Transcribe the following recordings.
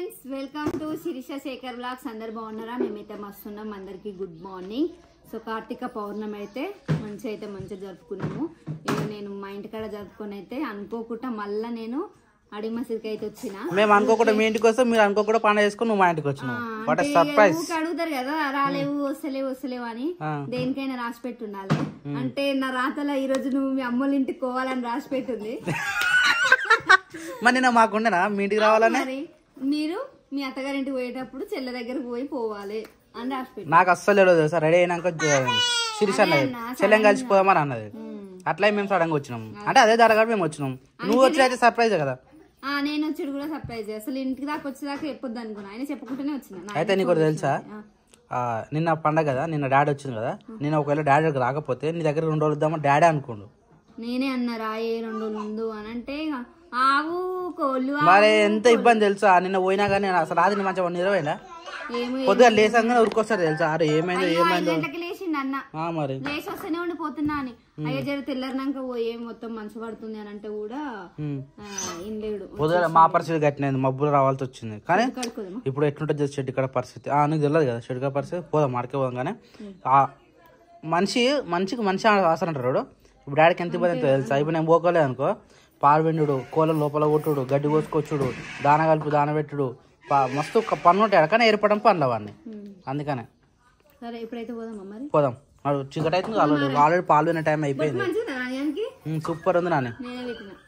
Friends, welcome to Shirisha Shekhar blogs. అందరు బాగున్నారా? మేమైతే మస్తున్నాం. అందరికి good morning. So Karthika Pournami అయితే మంచిగా జరుపుకున్నాము. నేను మా ఇంటికాడ జరుపుకొని అయితే అనుకోకుండా మళ్ళీ నేను అడి మసీద్కి అయితే వచ్చిన. మేము అనుకోకుండా మీ ఇంటికి వస్తే మీరు అనుకోకుండా పండుగ చేసుకుని నువ్వు మా ఇంటికి వచ్చినావు. సర్ప్రైజ్ అడుగుతారు కదా, రాలేవు వస్తలేవు అని. దేనికైనా రాసి పెట్టుండాలి. అంటే నా రాతలో ఈ రోజు నువ్వు మీ అమ్మోళ్ళ ఇంటికి పోవాలని రాసి పెట్టింది. మరి నేను మాకుండేనా మీ ఇంటికి రావాలని? మీరు మీ అత్తగారింటికి పోయేటప్పుడు చెల్లె దగ్గరకు పోవాలి అని రాసి పెట్టి. నాకు అస్సలు తెలియదు సార్. రెడీ అయినాక శిరీష అన్నది చెల్లెం కలిసిపోదామని అన్నది. అట్లా మేము సడన్ గా వచ్చినాం. అంటే అదే జరగదు మేము వచ్చినాం. నువ్వు వచ్చి అయితే సర్ప్రైజ్ కదా. నేను వచ్చి కూడా సర్ప్రైజ్. అసలు ఇంటికి దాకా వచ్చేదాకా చెప్పొద్దు అనుకున్నా. ఆయన చెప్పుకుంటూనే వచ్చిన. అయితే నీకు తెలుసా, నిన్న పండగ కదా, నిన్న డాడీ వచ్చింది కదా. నేను ఒకవేళ డాడీ దగ్గర రాకపోతే నీ దగ్గర 2 రోజులు ఇద్దామని డాడీ అనుకోండు. నేనే అన్నారా 2 రోజులు ముందు అని అంటే ఆవు కోళ్ళు మరి ఎంత ఇబ్బంది తెలుసా. నిన్న పోయినా కానీ అసలు రాత్రి మంచిగా 1 ఇరవైనా పొద్దుగా లేసంగానే ఉరికొస్తారు తెలుసా. అరే ఏమైందో లేచిండు అన్న. మరి లేచి వస్తేనే ఉండిపోతున్నా అని. అయ్యో జర తెల్లరినాక పోయే మొత్తం మంచు పడుతుంది అని అంటే కూడా ఇన్లేడు. పొద్దుగా మా పరిస్థితి గట్టినది, మబ్బులు రావాల్సి వచ్చింది. కానీ ఇప్పుడు ఎట్లుంటుంది షెడ్ ఇక్కడ పరిస్థితి నీకు తెలియదు కదా. షెడ్ పరిస్థితి పోదాం, మాడికే పోదాం. కానీ మనిషికి ఆసరం అంటారు. ఇప్పుడు డాడీకి ఎంత ఇబ్బంది ఎంత తెలుసా. ఇప్పుడు నేను పోకోలేదు అనుకో, పాలు వెండుడు, కోళ్ళ లోపల కొట్టుడు, గడ్డి కోసుకొచ్చుడు, దాన కలుపు దాన పెట్టుడు, మస్తు పన్ను ఉంటాయి. కానీ ఏర్పడడం పనులు అవన్నీ. అందుకనే పోదాం. చీకటి అవుతుంది. ఆల్రెడీ పాలు వినే టైం అయిపోయింది. సూపర్ ఉంది నాని.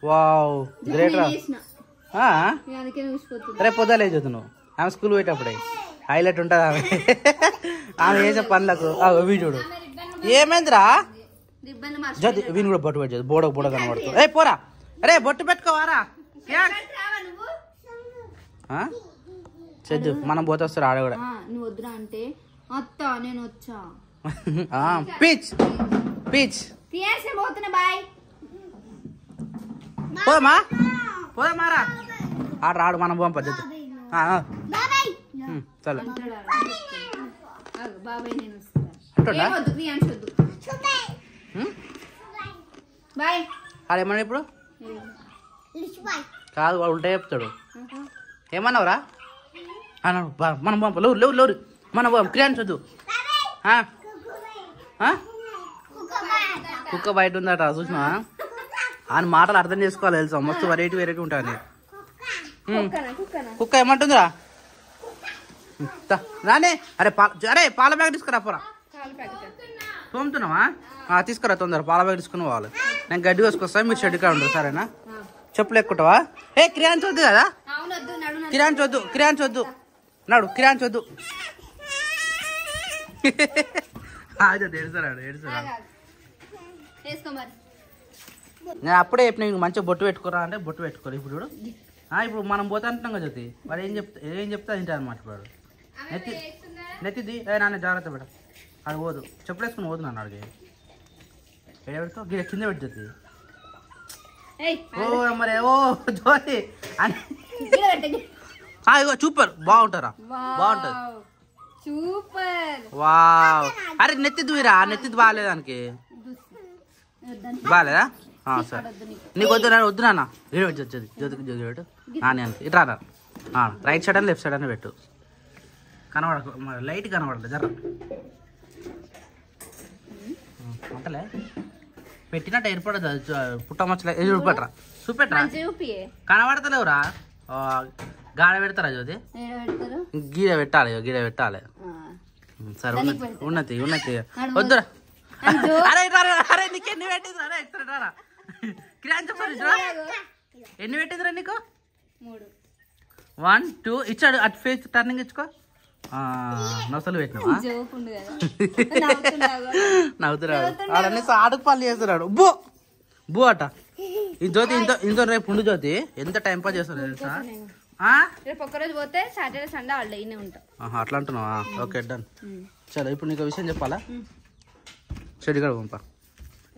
వావ్ గ్రేట్ రా. రేపు పొద్దున లేదు నువ్వు. ఆమె స్కూల్ పోయేటప్పుడే హైలైట్ ఉంటుంది ఆమె చేసే పనులకు. వీడు ఏమైందిరా జ్యోతి, వీని కూడా బొట్టు పెట్టేది. బోడ కనబడుతుంది. ఏ పోరా, అరే బొట్టు పెట్టుకోవారా చెద్దు. మనం పోతే వస్తారు ఆడ కూడా. నువ్వు వద్దురా అంటే అత్తా నేను వచ్చా. పీచ్ పోదామారా ఆడ రాడు. మనం పోం పద్ధతి. చలో ఆడేమన్నా ఇప్పుడు కాదు, వాడు ఉంటే చెప్తాడు. ఏమన్నావురా అన్నాడు. మనం పంప లేవు మనం పోం. క్రియాన్స్ వద్దు. కుక్క బయట ఉందట చూసినా. ఆయన మాటలు అర్థం చేసుకోవాలి తెలుసా. మస్తు వెరైటీ ఉంటుంది. కుక్క ఏమంటుందిరా రానే. అరే పాల బ్యాగ్ తీసుకురా పోరా. తోముతున్నావా? తీసుకురా తొందర. పాల బ్యాగ్ తీసుకుని పోవాలి. నేను గడ్డి వేసుకొస్తా, మీరు షెడ్ కాడ ఉండరు సరేనా. చెప్పులు ఎక్కుంటావా? క్రియాన్స్ వద్దు కదా. కిరాన్స్ వద్దు నాడు. కిరాన్స్ వద్దు. నేను అప్పుడే చెప్పిన మంచిగా బొట్టు పెట్టుకోరా అంటే బొట్టు పెట్టుకోరు. ఇప్పుడు మనం పోతా అంటున్నాం కదా జ్యోతి. వాడు ఏం చెప్తా తింటా అనమాట. వాడు నెత్తిది నాన్న జాగ్రత్త పెట్ట. అది పోదు. చెప్పులు వేసుకుని పోదు నన్ను అడిగి. పెడతావు కింద పెట్టి జ్యోతి. మరి జ్యోతి ఇగో సూపర్ బాగుంటారా. బాగుంటది. వావ్. అరే నెత్తి దూరా. నెత్తి బాగాలేదు దానికి. బాగాలేదా? సరే నీకు వద్దు నాన్న. జ్యోతి నాని అని ఇట్రా. రైట్ సైడ్ అని లెఫ్ట్ సైడ్ అని పెట్టు. కనబడకు, లైట్ కనబడలేదు జర. అంటలే పెట్టినట్టు ఏర్పడదు. పుట్టమచ్చలే చూపెట్టరా. చూపెట్టరా. కనబడతలేవురా. గాడ పెడతారా జ్యోతి? గీడ పెట్టాలి. సరే ఉన్నతి వద్దురా. అరే నీకు ఎన్ని పెట్టిందిరా? ఎన్ని పెట్టిందిరా నీకు? 1 2 ఇచ్చాడు. అటు ఫేస్ టర్నింగ్ ఇచ్చుకో. నొసలు పెట్టినావా? నవ్వుతున్నాడు. ఆడన్నీ ఆడుకు పనులు చేస్తున్నాడు. బూ అట. ఈ జ్యోతి ఇంత రేపు ఉండు జ్యోతి. ఎంత టైం పాస్ చేస్తారు తెలుసా. ఒక్కరోజు పోతే సాటర్డే సండే హాలిడే అయినే ఉంటాం. అట్లా అంటున్నావా? Okay done. చలో ఇప్పుడు నీకు విషయం చెప్పాలా. చెడు కూడా పంపా.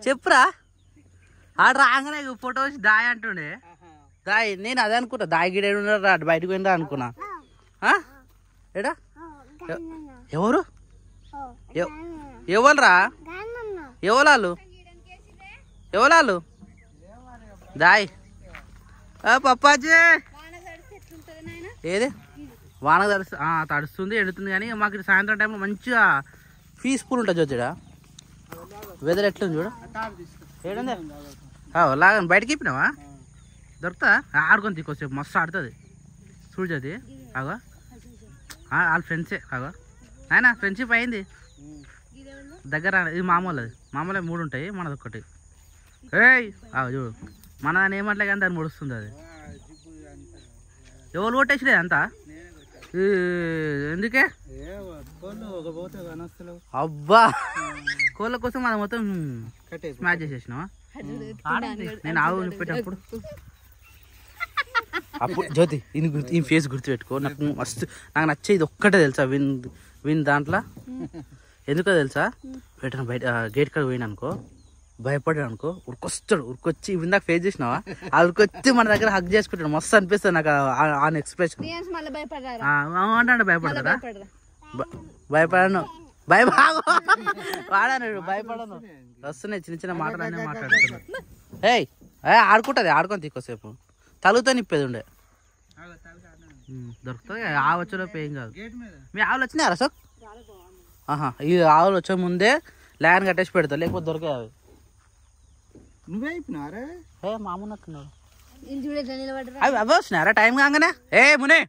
చెప్పురా. ఆడ రాగానే ఫోటో వచ్చి దాయి అంటుండే. దాయి నేను అదే అనుకున్నా. దాయి గిడ రా బయటకు పోయినరా అనుకున్నా. ఏడా ఎవరు ఎవరురా? ఎవరు దాయ్ పప్పాజీ ఏది వాన తడుస్తుంది ఎండుతుంది కానీ మాకు ఇటు సాయంత్రం టైంలో మంచిగా పీస్ఫుల్ ఉంటుంది జ్యోతిడ. వెదర్ ఎట్లుంది చూడు. ఏడుంది లాగా బయటకి ఇప్పినావా దొరుకుతా ఆడుకొని తీకొచ్చేపు మస్తు ఆడుతుంది చూడు జ్యోతి. అగో వాళ్ళ ఫ్రెండ్సే అగో ఆయన ఫ్రెండ్షిప్ అయింది దగ్గర. ఇది మామూలుది మామూలు 3 ఉంటాయి మనది ఒక్కటి. ఏయ్ చూడు మన దాన్ని ఏమంటలే కానీ దాన్ని ముడుస్తుంది అది. ఎవరు కొట్టేసిలే అంతా ఎందుకే అబ్బా కోళ్ళ కోసం అది మొత్తం స్మాష్ చేసేసినావా? నేను ఆవు పెట్టేటప్పుడు అప్పుడు జ్యోతి ఈ ఫేస్ గుర్తుపెట్టుకో. నాకు మస్తు నాకు నచ్చేది ఒక్కటే తెలుసా విన్ దాంట్లో ఎందుకో తెలుసా? పెట్టిన బయట గేట్ కాడ పోయినా అనుకో భయపడాడు అనుకో ఉరికొస్తాడు. ఉరికొచ్చి ఇందాక ఫేస్ చేసినావా అది ఉరికొచ్చి మన దగ్గర హగ్ చేసుకుంటాడు. మస్తు అనిపిస్తుంది నాకు ఆ ఎక్స్ప్రెషన్. అంటాడు భయపడతాడా? భయపడను వాడాను భయపడను. వస్తున్నాయి చిన్న చిన్న మాటలు అన్నీ మాట్లాడుతున్నాను. ఏయ్ ఆడుకుంటుంది ఆడుకొని తీకోసేపు తలుగుతో నిప్పేది ఉండే దొరుకుతుంది. ఆవు వచ్చేలోపు ఏం కాదు. మీ ఆవులు వచ్చినాయి అసలు ఈ ఆవులు వచ్చే ముందే ల్యాండ్ కట్టేసి పెడతా లేకపోతే దొరికాయి అవి. నువ్వే అయిపోయినారా? మామూలు అవి అవే వచ్చినారా టైం కాగానే? ఏ మునే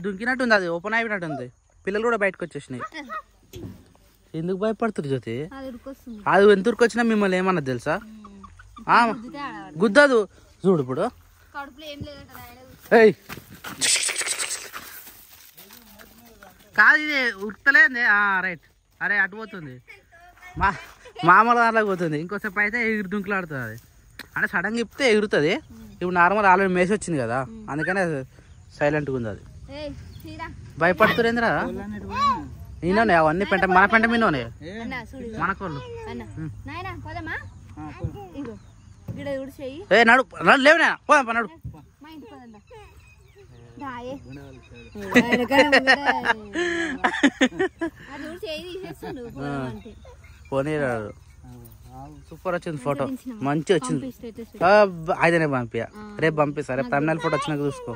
దుంకినట్టుంది అది ఓపెన్ అయిపోయినట్టుంది. పిల్లలు కూడా బయటకు వచ్చేసినాయి. ఎందుకు భయపడుతుంది జ్యోతి? అది ఎంత ఉరికొచ్చినా మిమ్మల్ని ఏమన్నది తెలుసా? గుద్దదు చూడు ఇప్పుడు. కాదు ఇది ఉరుకుతలేంది. రైట్ అరే అటు పోతుంది మామూలు దాంట్లోకి పోతుంది. ఇంకోసేపు అయితే ఎగురు దుంకులు ఆడుతుంది అది. అంటే సడన్గా ఇప్పితే ఎగురుతుంది. ఇప్పుడు నార్మల్ ఆల్రెడీ మేసి వచ్చింది కదా అందుకనే సైలెంట్గా ఉంది అది. భయపడుతురేంద్రా నేనే అవన్నీ పెంట మన పెంట మీదనే మన కోళ్ళు. నడు నడు లేవునా పోదాం నడు. పోనీ సూపర్ వచ్చింది ఫోటో మంచిగా వచ్చింది. అయితేనే పంపియా రేపు పంపిస్తా. రేపు తమిళ ఫోటో వచ్చినాక చూసుకో.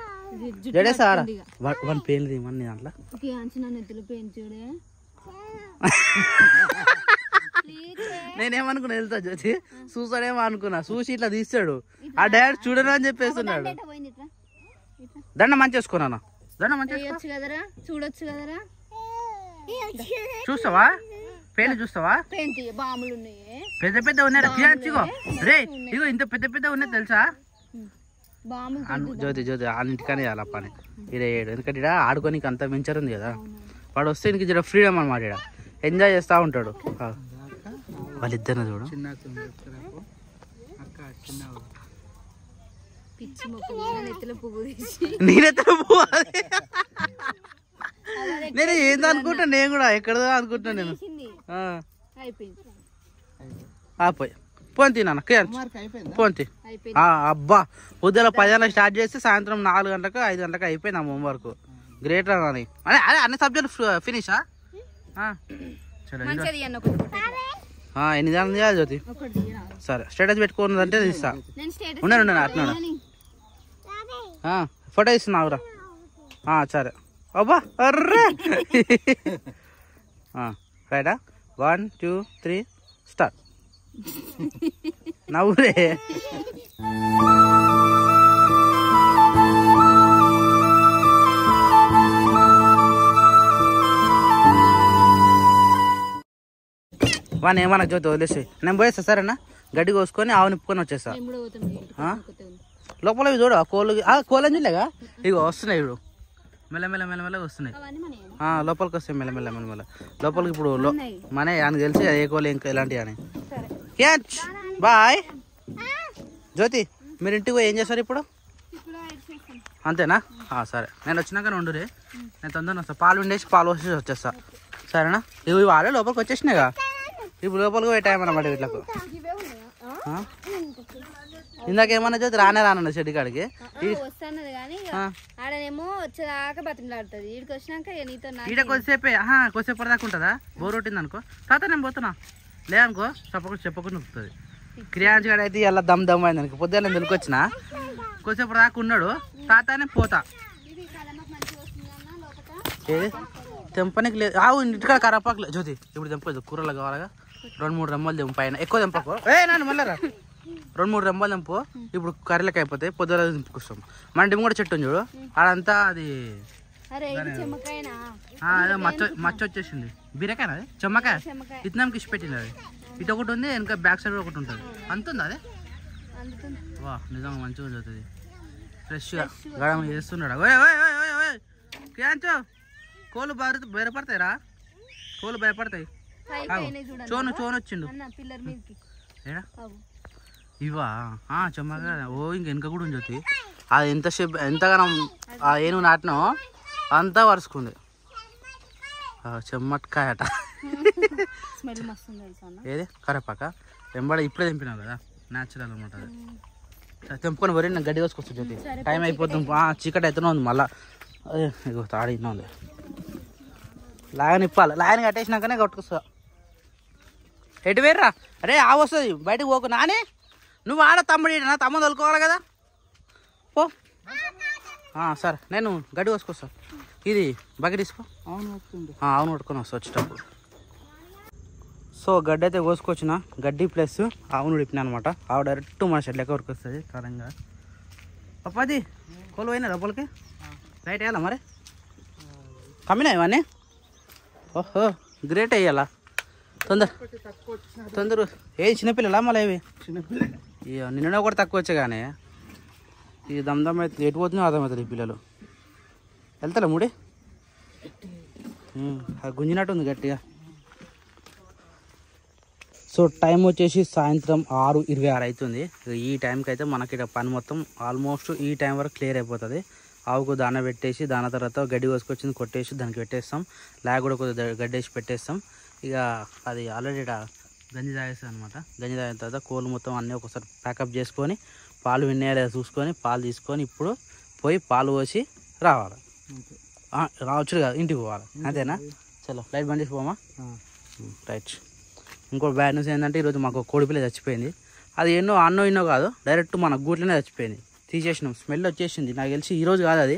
జడేసారా వన్ పెయిన్ తీయమని దాంట్లో నేనేమనుకున్నా వెళ్తా జ్యోతి చూసాడేమో అనుకున్నా. చూసి ఇట్లా తీస్తాడు ఆ డాడీ చూడను అని చెప్పేస్తున్నాడు. దండ మంచి వేసుకున్నాను దండ మంచి చూడొచ్చు కదరా. చూస్తావా పెళ్లి చూస్తావా? పెద్ద పెద్ద ఉన్నాయి రే ఇగో ఇంత పెద్ద పెద్ద ఉన్నాయి తెలుసా? జ్యోతి జ్యోతి అన్నింటికనే చేయాలి ఆ పని. ఇడ ఎందుకంటే ఇడ ఆడుకోనికి అంత వెంచర్ ఉంది కదా. వాడు వస్తే ఇంక జర ఫ్రీడమ్ అనమాట. ఇడ ఎంజాయ్ చేస్తూ ఉంటాడు. వాళ్ళిద్దరిని చూడు. నేనెత్తలో పోవాలి. నేను ఏంది అనుకుంటా నేను కూడా ఎక్కడదో అనుకుంటున్నా నేను. పోయి పోని తిన్నా పోని అబ్బా ఉదయం 10 గంటలకు స్టార్ట్ చేస్తే సాయంత్రం 4 గంటలకు 5 గంటలకు అయిపోయింది ఆ హోంవర్క్. గ్రేట్ అని అదే అన్ని సబ్జెక్ట్ ఫినిషా? ఎన్ని దాని చేయాలి జ్యోతి? సరే స్టేటస్ పెట్టుకున్నదంటే తీస్తా. ఉన్నాను అట్లా ఫోటో ఇస్తున్నావురా. సరే అబ్బా అర్రే రైటా 1 2 3 స్టార్ట్. నవ్వురే వాడిని ఏమన్నా జ్యోతి వదిలేసి నేను పోయేస్తా సరేనా? గడ్డి కోసుకొని ఆవు నిప్పుకొని వచ్చేస్తా. లోపల చూడు కోళ్ళని చూడలేగా ఇగో వస్తున్నాయి ఇప్పుడు మెల్లమెల్లగా వస్తున్నాయి. లోపలికి వస్తాయి మెల్లమెల్ల లోపలికి. ఇప్పుడు మనే అని తెలిసి ఏ కోళ్ళు ఇంకా ఇలాంటివి అని. బాయ్ జ్యోతి మీరు ఇంటికి పోయి ఏం చేస్తారు ఇప్పుడు? అంతేనా? సరే నేను వచ్చినాక ఉండురే. నేను తొందరగా వస్తాను. పాలు ఉండేసి పాలు వచ్చేసి వచ్చేస్తా సరేనా? ఇవి వాళ్ళే లోపలికి వచ్చేసినాయిగా. ఇప్పుడు లోపలికి పోయే టైం అన్నమాట వీళ్ళకు. ఇందాకేమన్నా జ్యోతి రానన్న చెడ్డి కాడికి వస్తున్నది కానీ ఆడనేమో వచ్చేదాకా బతిమలాడుతుంది. ఈడికి వచ్చినాక ఈడ కొద్దిసేపే కొద్దిసేపు దాకా ఉంటుందా? బోర్ కొట్టింది అనుకో తాత నేను పోతున్నా లేదనుకో చెప్పకుండా నొక్కుతుంది. క్రియాంచి కాడ అయితే ఇలా దమ్ అయింది అనుకో. పొద్దున్న నేను వచ్చిన కొద్దిసేపు రాకు ఉన్నాడు తాతనే పోతా ఏది తెంపనికి లేదు ఆవు ఇంటికాడ కరపాకు లేదు జ్యోతి ఇప్పుడు తెంపలేదు కూరలు కావాలగా 2-3 రెమ్మలు తెంపు పైన ఎక్కువ తెంపకు నన్ను మళ్ళీ రా 2-3 రెమ్మలు తెంపు ఇప్పుడు కర్రీలకు అయిపోతాయి పొద్దున తెంపుకొస్తాం మన ఇంటి కూడా చెట్టు చూడు ఆడంతా అది మచ్చ వచ్చేసింది బీరకాయ అది చెమ్మకాయ ఇతనాంకి ఇచ్చి పెట్టింది అది ఇటు ఒకటి ఉంది ఇంకా బ్యాక్ సైడ్ ఒకటి ఉంటుంది అంత ఉంది అదే వా నిజంగా మంచిగా చదువుతుంది ఫ్రెష్గా గడమ చేస్తున్నాడు క్యాంచో కోళ్ళు భయపడతాయిరా కోళ్ళు భయపడతాయి చోను వచ్చిండు ఇవా చెమ్మగా ఓ ఇంక వెనక కూడా ఉంది అది ఎంతగానో ఏనుగు నాటినో అంతా వరుసుకుంది చెమ్మట్కాయట ఏది కరేపాక వెంబడ ఇప్పుడే తెంపినావు కదా న్యాచురల్ అనమాట అది తెంపుకొని వరి నేను గడ్డి కోసుకొస్తా జ్యోతి టైం అయిపోతుంది చీకటి అయితేనే ఉంది మళ్ళీ ఇగో తాడినా ఉంది లాగని ఇప్పాలి లాగని కట్టేసినాకనే కొట్టుకొస్తా ఎటు వేర్రా అరే ఆ వస్తుంది బయటకు పోకు నానే నువ్వు ఆడ తమ్ముడు నా తమ్ముడు తలుకోవాలి కదా పో సరే నేను గడ్డి కోసుకొస్తా ఇది బకెట్ తీసుకో అవును పట్టుకొని వస్తా వచ్చేటప్పుడు సో గడ్డి అయితే కోసుకొచ్చిన గడ్డి ప్లస్ ఆవును ఉడిపిన అనమాట ఆవు డైరెక్ట్ మన షెడ్ లెక్క వరకు వస్తుంది కారంగా పప్పాది కోళ్ళు పోయినా లోపలికి రైట్ వేయాలా మరి కమ్మినా ఇవన్నీ ఓహో గ్రేట్ వేయాలా తొందర ఏ చిన్నపిల్లలా మళ్ళీ ఇవి ఇక నిన్న కూడా తక్కువ వచ్చే కానీ ఈ దమ్దమ్ అయితే ఎటు పోతుందో అర్థమవుతుంది ఈ పిల్లలు వెళ్తారా ముడి గుంజినట్టు ఉంది గట్టిగా సో టైం వచ్చేసి సాయంత్రం 6:26 అవుతుంది ఈ టైంకి అయితే మనకి పని మొత్తం ఆల్మోస్ట్ ఈ టైం వరకు క్లియర్ అయిపోతుంది ఆవుకు దాన పెట్టేసి దాన తర్వాత గడ్డి కోసుకొచ్చింది కొట్టేసి దానికి పెట్టేస్తాం లాగ్ కూడా కొద్దిగా గడ్డి వేసి పెట్టేస్తాం ఇక అది ఆల్రెడీ గంజి తాగేస్తాం అనమాట గంజి తాగిన తర్వాత కోళ్ళు మొత్తం అన్నీ ఒకసారి ప్యాకప్ చేసుకొని పాలు విన్నాయా చూసుకొని పాలు తీసుకొని ఇప్పుడు పోయి పాలు పోసి రావాలి రావచ్చు కదా ఇంటికి పోవాలి అంతేనా చలో ఫ్లైట్ బండి పోమా రైట్ ఇంకో బ్యాడ్ న్యూస్ ఏంటంటే ఈరోజు మాకు కోడిపిల్ల చచ్చిపోయింది అది ఎన్నో ఇన్నో కాదు డైరెక్ట్ మన గూట్లోనే చచ్చిపోయింది తీసేసినాం స్మెల్ వచ్చేసింది నాకు తెలిసి ఈరోజు కాదు అది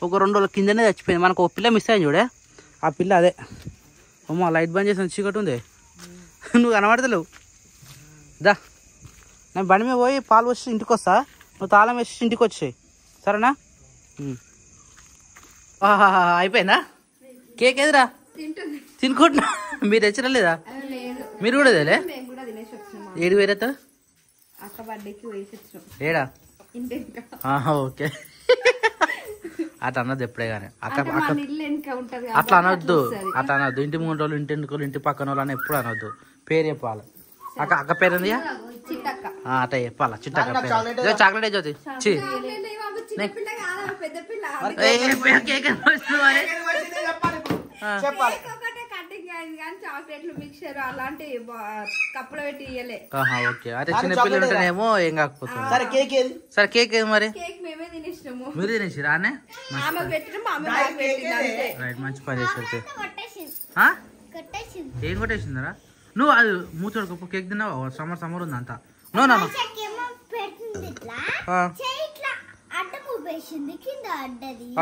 ఒక 2 రోజుల కిందనే చచ్చిపోయింది మనకు ఒక పిల్ల మిస్ అయింది చూడే ఆ పిల్ల అదే అమ్మ లైట్ బంద్ చేసిన చీకటి ఉంది నువ్వు కనబడతలేవు దా నేను బండి మీద పోయి పాలు వచ్చి ఇంటికి వస్తా నువ్వు తాళం వేసి ఇంటికి వచ్చాయి సరేనా అయిపోయిందా కేక్ ఏదిరా తినుకుంటున్నా మీరు తెచ్చలేదా మీరు కూడా తెలే ఏడు వేరేతా ఏడా ఓకే అట్లా అన్నది ఎప్పుడే కానీ అట్లా అనొద్దు ఇంటి ముందు వాళ్ళు ఇంటి పక్కన వాళ్ళు అని ఎప్పుడు అనొద్దు పేరు చెప్పాలి అక్క పేరు ఉంది అట్లా చెప్పాలా చిట్టక్క పేరు చాక్లెట్ జ్యోతి ఓకే అరే చిన్నపిల్లలు ఉంటేనేమో ఏం కాకపోతుంది సరే కేక్ ఏది మరి మీరు తినేసి రానే రైట్ మంచి పని చేసి ఏం కొట్టేసిందరా నువ్వు అది మూచోడుకో కేక్ తిన్నావా సమ్మర్ ఉంది అంతా నో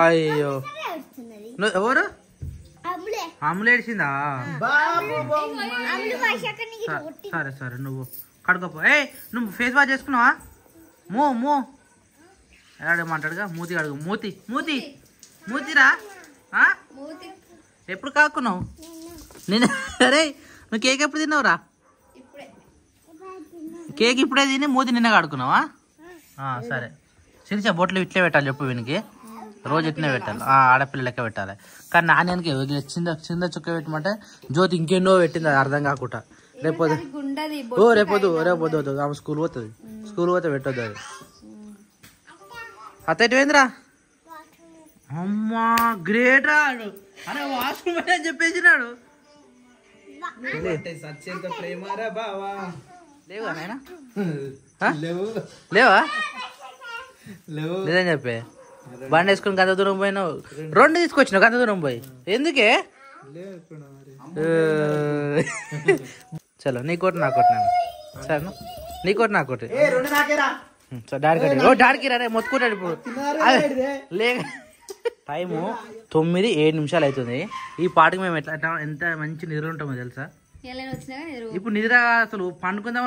అయ్యో ఎవరు అమ్ములు ఏడిసిందా సరే నువ్వు కడుకోపో నువ్వు ఫేస్ వాష్ చేసుకున్నావా మూ ఏడమంటాడుగా మూతి కడుగు మూతిరా ఎప్పుడు కాకున్నావు నేను అరే నువ్వు కేక్ ఎప్పుడు తిన్నావురా కేక్ ఇప్పుడే తిని మూతి నిన్న కడుకున్నావా సరే శిరీష బొట్లు ఇట్లే పెట్టాలి చెప్పు వీనికి రోజు ఇట్లనే పెట్టాలి ఆడపిల్ల లెక్క పెట్టాలి కానీ నాణ్యానికి చిన్న చుక్క పెట్టమంటే జ్యోతి ఇంకెన్నో పెట్టింది అది అర్థం కాకుండా రేపొద్దు ఆమె స్కూల్ పోతే పెట్టొద్దు అది అత్తేంద్రా అమ్మా గ్రేట్ రాడు అరే వాష్రూమ్ అని చెప్పేసినాడు లేవా లేదని చెప్పే బండి వేసుకుని గంత దూరం పోయినావు 2 తీసుకొచ్చినావు గంత దూరం పోయి ఎందుకే చలో నీకోటి నాకోటి సరేనా నీకోటి నాకోటి డాడీకి రే మొత్తుకుంటాడు ఇప్పుడు టైము 9:07 అవుతుంది. ఈ పాటకి మేము ఎట్లా ఎంత మంచి నిద్ర ఉంటామో తెలుసా. ఇప్పుడు నిద్ర అసలు పండుకుందాం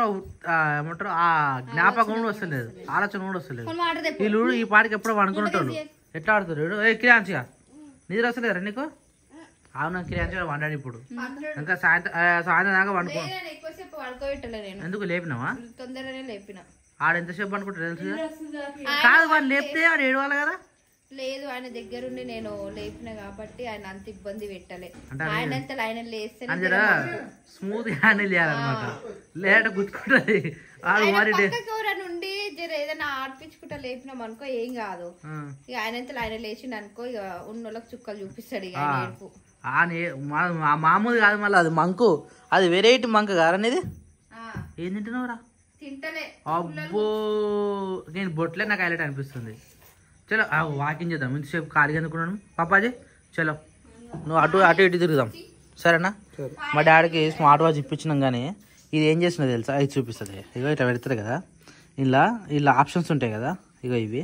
ఏమంటారు ఆ జ్ఞాపకం కూడా వస్తలేదు, ఆలోచన కూడా వస్తలేదు. వీళ్ళు ఈ పాటకి ఎప్పుడో పండుకుంటాడు ఎట్లా ఆడుతారు. కిరాంచిగా నిద్ర వస్తలేదురా నీకు? అవునా కిరాంచిగా వండాడు ఇప్పుడు ఇంకా సాయంత్రం దాకా పండుకో. ఎందుకు లేపినావా? ఆడెంతసేపు పండుకుంటారు తెలుసు కాదు. వాడు లేపితే ఆడు ఏడవాలి కదా. లేదు ఆయన దగ్గరుండి నేను లేపిన కాబట్టి ఆయన అంత ఇబ్బంది పెట్టలే. ఆయన ఆయన లేస్తే స్మూత్ హ్యాండిల్ చేయాలన్నమాట. లేట గుర్తుకుంటది నుండి జర ఏదైనా ఆడిపించుకుంటా లేపినాం అనుకో ఏం కాదు. ఇక ఆయన ఆయన లేచిండు అనుకో ఇక ఉన్నోళ్ళకి చుక్కలు చూపిస్తాడు. ఇక నేర్పు మామూలు కాదు మళ్ళీ అది మంకు, అది వెరైటీ మంక కాదు అనేది. ఏం తింటున్నావురా? తింటలే. అబ్బో నేను బొట్లే నాకు హైలైట్ అనిపిస్తుంది. చలో వాకింగ్ చేద్దాం. ఇంతసేపు ఖాళీగా అనుకున్నాను పాపాజీ. చలో నువ్వు అటు ఇటు తిరుగుదాం సరేనా. మా డాడీకి స్మార్ట్ వాచ్ ఇప్పించినాం కానీ ఇది ఏం చేసినా తెలుసా, ఇది చూపిస్తుంది. ఇగో ఇట్లా పెడతారు కదా, ఇలా ఆప్షన్స్ ఉంటాయి కదా. ఇగో ఇవి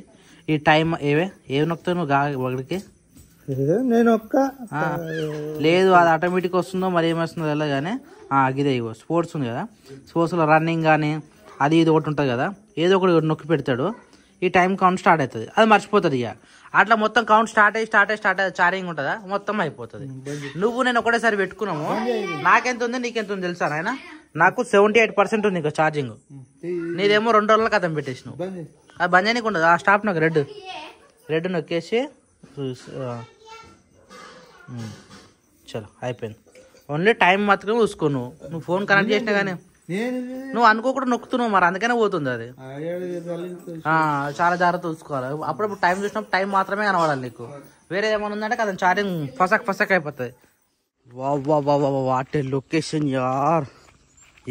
ఈ టైం ఏవి నొక్కుతావు నువ్వు ఒకటికి? నేను లేదు అది ఆటోమేటిక్ వస్తుందో మరి ఏమొస్తుందో తెలియదు కానీ ఇదే ఇగో స్పోర్ట్స్ ఉంది కదా, స్పోర్ట్స్లో రన్నింగ్ కానీ అది ఇది ఒకటి ఉంటుంది కదా, ఏదో ఒకటి నొక్కి పెడతాడు. ఈ టైం కౌంట్ స్టార్ట్ అవుతుంది, అది మర్చిపోతుంది. ఇక అట్లా మొత్తం కౌంట్ స్టార్ట్ అయ్యి చార్జింగ్ ఉంటుందా మొత్తం అయిపోతుంది. నువ్వు నేను ఒకటేసారి పెట్టుకున్నాము. నాకెంత ఉంది నీకెంత ఉంది తెలుసా నాయన? నాకు 78% ఉంది ఇంకా ఛార్జింగ్. నీదేమో 2 రోజులకు అతను పెట్టేసినావు. అది బంద్ చేయడానికి ఉండదు. ఆ స్టాప్ నాకు రెడ్ నొక్కేసి చలో అయిపోయింది. ఓన్లీ టైం మాత్రమే చూసుకో. నువ్వు ఫోన్ కనెక్ట్ చేసినా కానీ నువ్వు అనుకోకుండా నొక్కుతున్నావు మరి, అందుకనే పోతుంది అది. చాలా జాగ్రత్త చూసుకోవాలి. అప్పుడప్పుడు టైం చూసినప్పుడు టైం మాత్రమే కనబడాలి నీకు. వేరే ఏమైనా ఉందంటే కదా ఛార్జింగ్ ఫసక్ అయిపోతుంది. వాటి లొకేషన్ యార్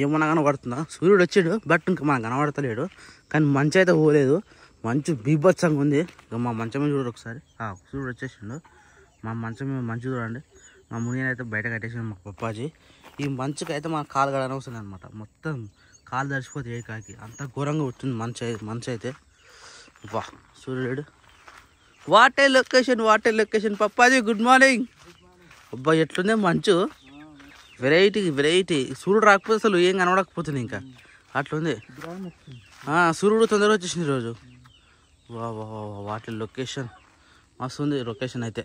ఏమన్నా కనబడుతుందా? సూర్యుడు వచ్చాడు బట్ ఇంకా మనకు కనబడతలేడు. కానీ మంచి అయితే పోలేదు, మంచు బీభత్సంగా ఉంది. ఇక మా మంచం మీద చూడరు ఒకసారి. సూర్యుడు వచ్చేసిండు. మా మంచం మీద మంచు చూడండి. మా మునియనైతే బయట కట్టేసిండు మా పప్పాజీ. ఈ మంచుకి అయితే మన కాలు గడ అనవసరం అనమాట. మొత్తం కాలు తడిచిపోతే ఏ కాకి అంత ఘోరంగా ఉంటుంది మంచు అయితే. వా సూర్యుడు what a location Papaji good morning. అబ్బా ఎట్లుందే మంచు, వెరైటీ. సూర్యుడు రాకపోతే అసలు ఏం కనబడకపోతుంది ఇంకా అట్లుంది. సూర్యుడు తొందరగా వచ్చేసింది ఈరోజు. వాటి లొకేషన్ మస్తు ఉంది లొకేషన్ అయితే.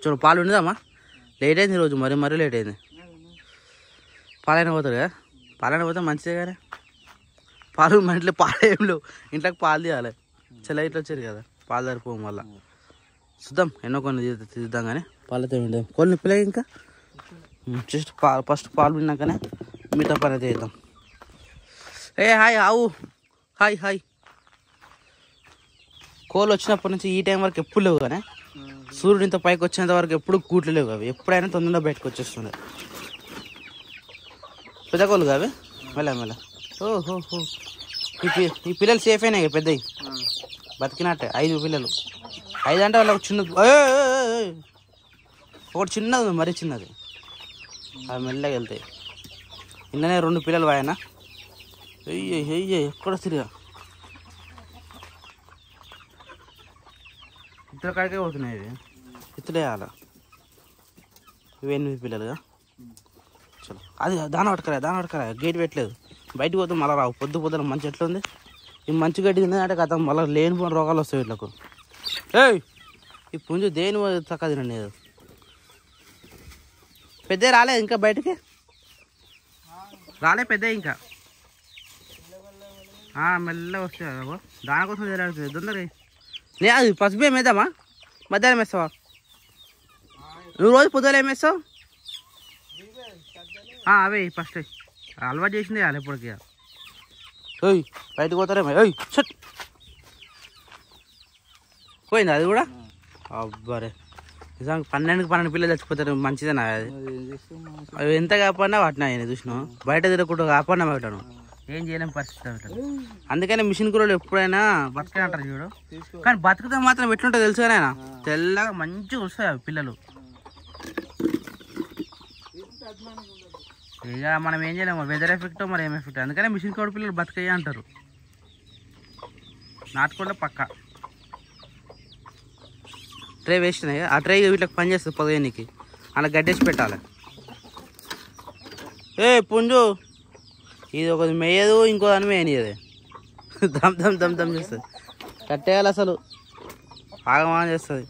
చూడు పాలు ఉండదమ్మా. లేట్ అయింది ఈరోజు, మరీ లేట్ అయింది. పాలైన పోతారు కదా, పాలైన పోతే మంచిదే కానీ పాలు మన ఇంట్లో పాలు ఏం లేవు, ఇంట్లోకి పాలు తీయాలి. చెల్ల ఇట్లా వచ్చారు కదా, పాలు సరిపోం వల్ల. చూద్దాం ఎన్నో కొన్ని తీద్దాం కానీ పాలతో ఉండేది కొన్ని పిల్లలు ఇంకా జస్ట్ ఫస్ట్ పాలు విన్నాకనే మిగతా పని అయితే చేద్దాం. హాయ్ ఆవు హాయ్. కోళ్ళు వచ్చినప్పటి నుంచి ఈ టైం వరకు ఎప్పుడు లేవు కానీ సూర్యుడు ఇంత పైకి వచ్చేంత వరకు ఎప్పుడు కూట్లు లేవు. అవి ఎప్పుడైనా తొందరగా బయటకు వచ్చేస్తుంది. పెద్ద కోళ్ళు కావి మెల్ల. ఓహో ఈ పిల్లలు సేఫ్ అయినాయి పెద్దవి, బతికినట్టే. 5 పిల్లలు, 5 అంటే వాళ్ళకి చిన్నది. ఒకటి చిన్నది, మరీ చిన్నది. అవి మెల్లగా వెళ్తాయి. నిన్ననే 2 పిల్లలు ఆయన ఎక్కడ తిరిగా ఇతర కాడికే పోతున్నాయి. ఇవి ఇతడే అలా. ఇవి 8 పిల్లలుగా. చలో అది దాన పట్టుకరా గేట్ పెట్టలేదు. బయటకు పోతే మళ్ళీ రావు. పొద్దున మంచి ఎట్లా ఉంది. ఈ మంచి గడ్డి తిందంటే కథ మళ్ళీ లేనిపోయిన రోగాలు వస్తాయి వీళ్ళకు. ఈ పుంజు దేని చక్క తినండి. పెద్ద రాలేదు ఇంకా బయటకి పెద్ద ఇంకా మెల్లగా వస్తాయి కదా. దానికోసం తిరగడుతుంది తొందరగా. అది పసుపు ఏమేద్దామా? మధ్యాహ్నం వేస్తావా? నువ్వు రోజు పొద్దున ఏమేస్తావు? అవే ఫస్ట్ అలవాటు చేసింది వాళ్ళు ఎప్పటికీ. బయటకు పోతారేమో. షట్ పోయింది అది కూడా. అబ్బారే నిజంగా 12 పిల్లలు చచ్చిపోతారు. మంచిదేనా అది? అవి ఎంత కాపాడినా వాటినా ఆయన చూసినావు. బయట తిరగకుండా కాపాడినా పెట్టాను. ఏం చేయలేని పరిస్థితి పెట్టాను. అందుకని మిషన్ కూరలు ఎప్పుడైనా బతకనే అంటారు చూడు. కానీ బతుకుతే మాత్రం ఎట్లుంటో తెలుసు కానీ ఆయన తెల్లగా మంచిగా వస్తాయి అవి పిల్లలు. ఇక మనం ఏం చేయలేము, వెదర్ ఎఫెక్ట్ మరి ఏం ఎఫెక్ట్. అందుకనే మిషన్ కోడి పిల్లలు బతికయ్యా అంటారు. నాటుకుంటే పక్క ట్రే వేసినాయి. ఆ ట్రే వీటికి పని చేస్తుంది పొదగనికి. అలా గడ్డేసి పెట్టాలి. ఏ పుంజు ఇది ఒకటి మేయదు, ఇంకో దాని మేయనియది. దమ్ దమ్ దమ్ దమ్ చేస్తుంది. కట్టేయాలి అసలు ఆగమానం చేస్తుంది.